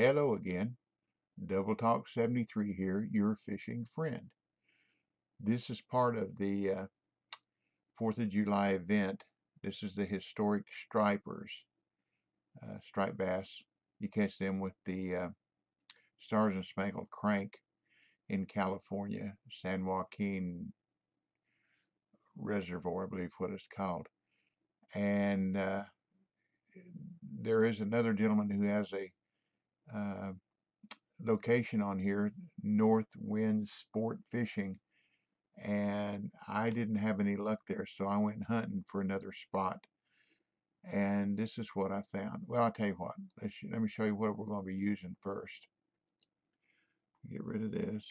Hello again. Double Talk 73 here, your fishing friend. This is part of the 4th of July event. This is the historic stripers, striped bass. You catch them with the Stars and Spangled Crank in California, San Joaquin Reservoir, I believe what it's called. And there is another gentleman who has a location on here, North Wind Sport Fishing, and I didn't have any luck there, so I went hunting for another spot, and this is what I found. Well, I'll tell you what, let me show you what we're going to be using first. Get rid of this.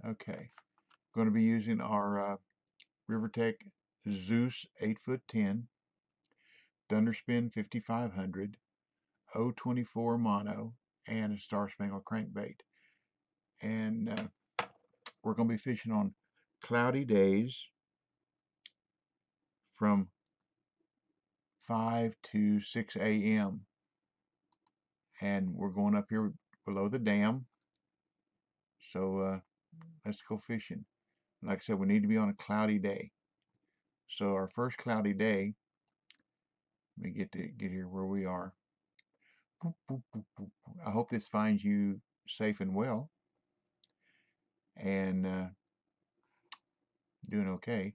Okay, going to be using our Rivertech Zeus 8'10", Thunderspin 5500, 024 mono, and a Star Spangled crankbait. And we're going to be fishing on cloudy days from 5 to 6 a.m. and we're going up here below the dam. So let's go fishing. Like I said, we need to be on a cloudy day. So our first cloudy day, let me get here where we are. Boop, boop, boop, boop. I hope this finds you safe and well and doing okay.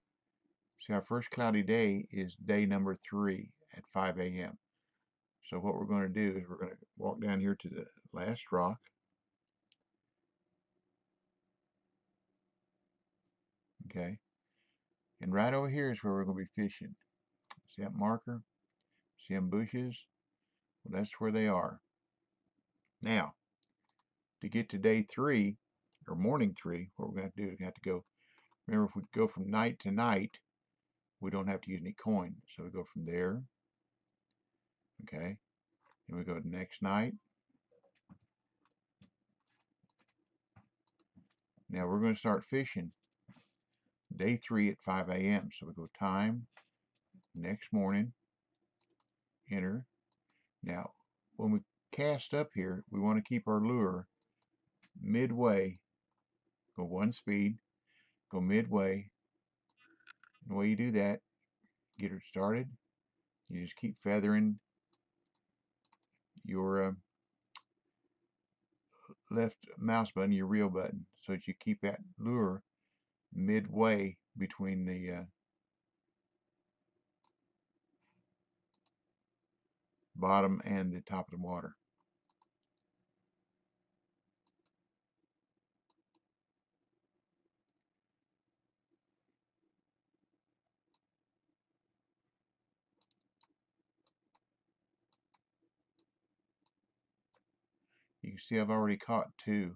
See, our first cloudy day is day number 3 at 5 a.m. So what we're going to do is we're going to walk down here to the last rock. Okay. And right over here is where we're going to be fishing. See that marker? See them bushes? Well, that's where they are. Now, to get to day 3, or morning 3, what we're going to do is we have to go, remember, if we go from night to night, we don't have to use any coin. So we go from there, okay, and we go to next night. Now we're going to start fishing day 3 at 5 a.m. So we go time, next morning, enter. Now, when we cast up here, we want to keep our lure midway, go one speed, go midway. And the way you do that, get her started, you just keep feathering your left mouse button, your reel button, so that you keep that lure midway between the bottom and the top of the water. You can see I've already caught 2.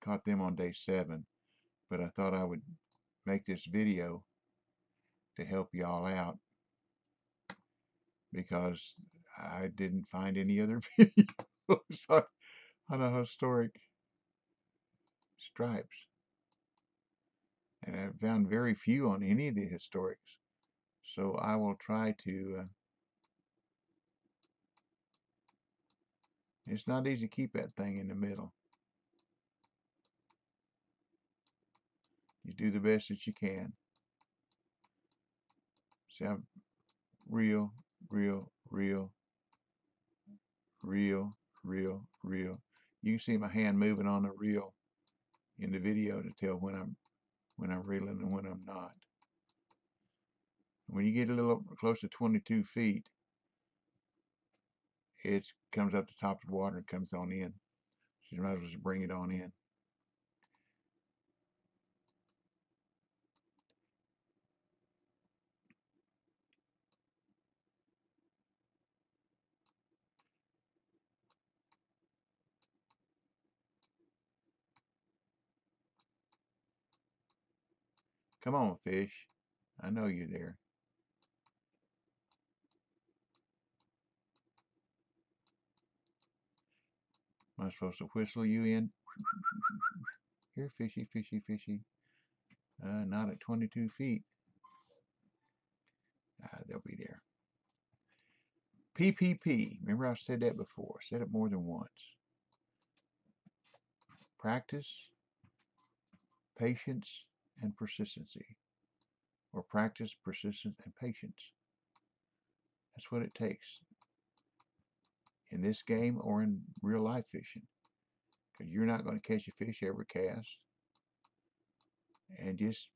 Caught them on day 7, but I thought I would make this video to help y'all out because I didn't find any other videos on a historic stripes, and I found very few on any of the historics. So I will try to. It's not easy to keep that thing in the middle. You do the best that you can. See, I'm reel, reel, reel, reel, reel, reel. You can see my hand moving on the reel in the video to tell when I'm reeling and when I'm not. When you get a little close to 22 feet, it comes up the top of the water and comes on in. So you might as well just bring it on in. Come on, fish. I know you're there. Am I supposed to whistle you in? Here, fishy, fishy, fishy. Not at 22 feet. they'll be there. PPP. Remember I said that before. I said it more than once. Practice, patience, and persistency. Or practice, persistence, and patience. That's what it takes in this game or in real life fishing. Because you're not going to catch a fish every cast. And just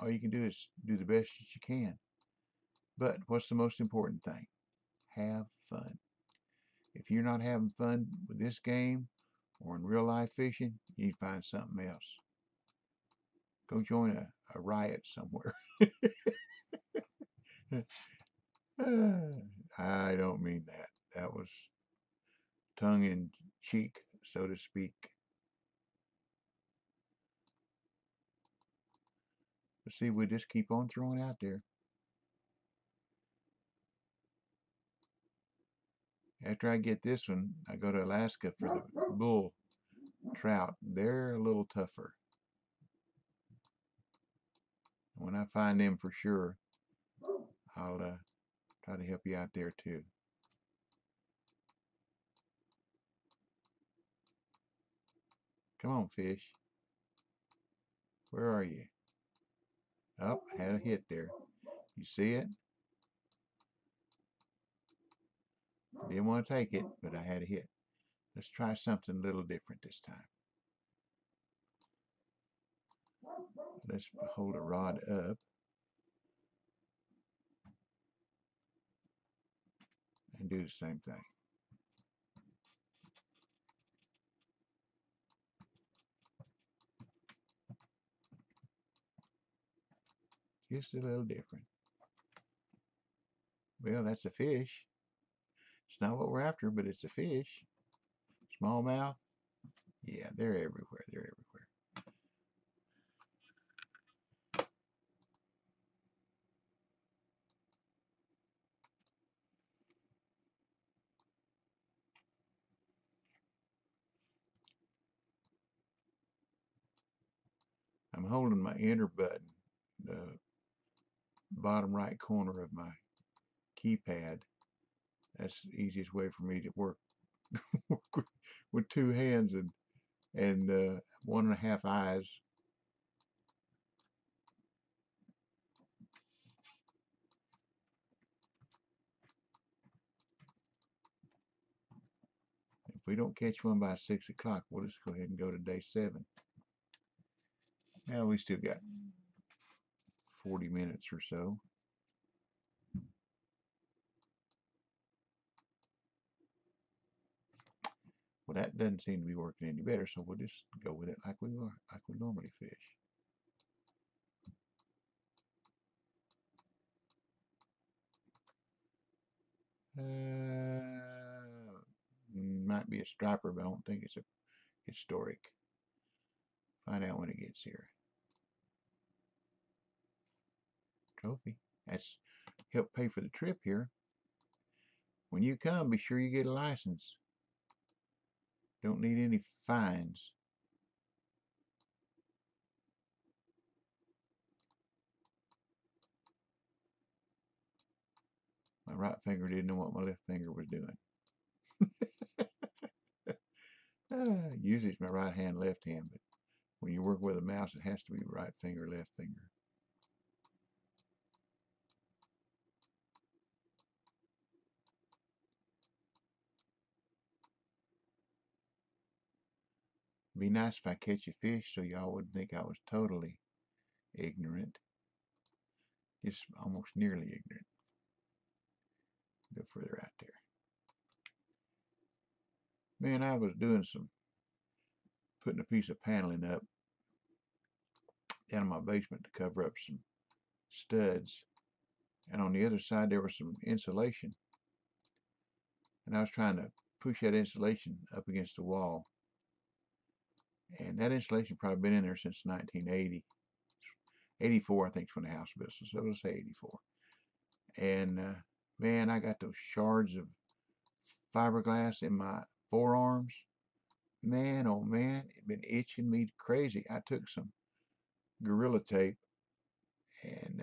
all you can do is do the best that you can. But what's the most important thing? Have fun. If you're not having fun with this game or in real life fishing, you need to find something else. Go join a riot somewhere. I don't mean that. That was tongue in cheek, so to speak. But see, we just keep on throwing out there. After I get this one, I go to Alaska for the bull trout. They're a little tougher. When I find them for sure, I'll try to help you out there too. Come on, fish. Where are you? Oh, had a hit there. You see it? Didn't want to take it, but I had a hit. Let's try something a little different this time. Let's hold a rod up and do the same thing. Just a little different. Well, that's a fish. It's not what we're after, but it's a fish. Smallmouth. Yeah, they're everywhere. They're everywhere. I'm holding my enter button, the bottom right corner of my keypad. That's the easiest way for me to work with two hands and 1.5 eyes. If we don't catch one by 6 o'clock, we'll just go ahead and go to day 7. Now we still got 40 minutes or so. Well, that doesn't seem to be working any better, so we'll just go with it like we normally fish. Might be a striper, but I don't think it's a historic. Find out when it gets here. Trophy. That's help pay for the trip here. When you come, be sure you get a license. Don't need any fines. My right finger didn't know what my left finger was doing. Usually it's my right hand, left hand, but when you work with a mouse, it has to be right finger, left finger. Be nice if I catch a fish so y'all wouldn't think I was totally ignorant. Just almost nearly ignorant. Go further out there. Man, I was doing putting a piece of paneling up down in my basement to cover up some studs. And on the other side, there was some insulation. And I was trying to push that insulation up against the wall. And that insulation probably been in there since 1980. 84, I think, is when the house was built. So let's say 84. And man, I got those shards of fiberglass in my forearms. Man, oh man, it been itching me crazy. I took some Gorilla Tape and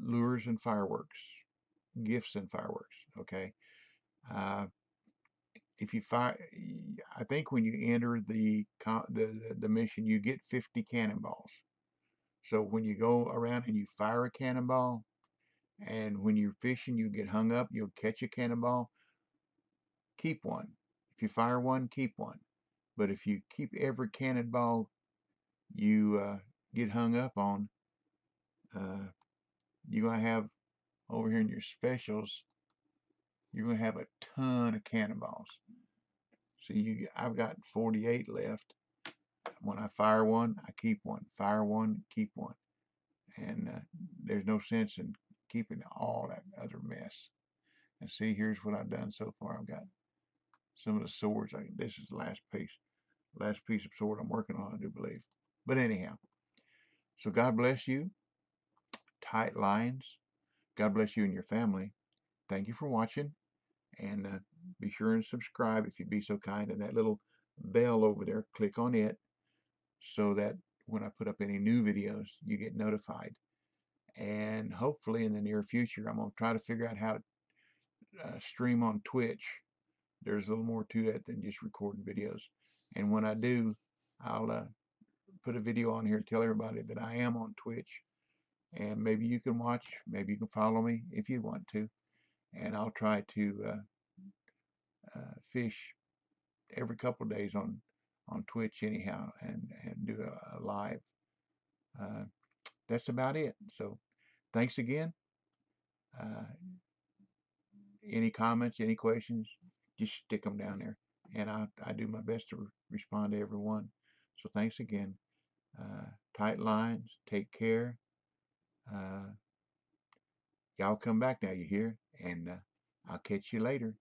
lures and fireworks, gifts and fireworks. Okay. Uh, if you fire, I think when you enter the mission, you get 50 cannonballs. So when you go around and you fire a cannonball, and when you're fishing, you get hung up, you'll catch a cannonball, keep one. If you fire one, keep one. But if you keep every cannonball you get hung up on, uh, you're gonna have over here in your specials, you're gonna have a ton of cannonballs. So I've got 48 left. When I fire one, I keep one. Fire one, keep one. And there's no sense in keeping all that other mess. And see, here's what I've done so far. I've got some of the swords. This is the last piece of sword I'm working on, I do believe. But anyhow, so God bless you. Tight lines. God bless you and your family. Thank you for watching. And be sure and subscribe if you'd be so kind. And that little bell over there, click on it so that when I put up any new videos, you get notified. And hopefully in the near future, I'm going to try to figure out how to stream on Twitch. There's a little more to it than just recording videos. And when I do, I'll put a video on here and tell everybody that I am on Twitch. And maybe you can watch, maybe you can follow me if you want to. And I'll try to fish every couple of days on Twitch anyhow, and do a live. Uh, that's about it. So thanks again. Uh, any comments, any questions, just stick them down there, and I do my best to respond to everyone. So thanks again. Tight lines. Take care. Y'all come back now, you hear? And I'll catch you later.